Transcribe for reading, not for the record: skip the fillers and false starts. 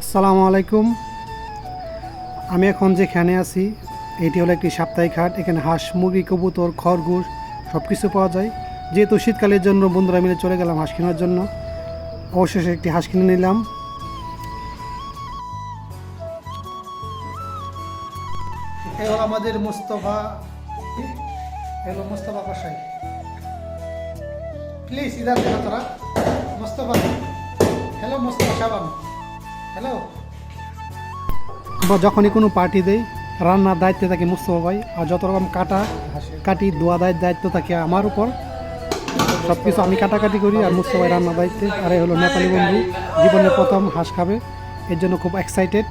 আসসালামু আলাইকুম। আমি এখন যেখানে আছি এটি হলো একটি সাপ্তাহিক হাট। এখানে হাঁস, মুরগি, কবুতর, খরগোশ সব কিছু পাওয়া যায়। যেহেতু শীতকালের জন্য বন্ধুরা মিলে চলে গেলাম হাঁস কেনার জন্য। অবশেষে একটি হাঁস কিনে নিলাম। এই হলো আমাদের মোস্তফা, হলো মোস্তফা কসাই। প্লিজ ইধার দেখা তোরা মোস্তফা। হ্যালো মোস্তফা সাবান, হ্যালো। বা যখনই কোনো পার্টি দেই রান্নার দায়িত্বে থাকে মুস্তফা ভাই, আর যত রকম কাটি ধোয়া দায়িত্ব থাকে আমার উপর। সব কিছু আমি কাটাকাটি করি আর মুস্তফা ভাই রান্নার দায়িত্বে। আর এই হলো নেপালি বন্ধু, জীবনের প্রথম হাঁস খাবে, এর জন্য খুব এক্সাইটেড।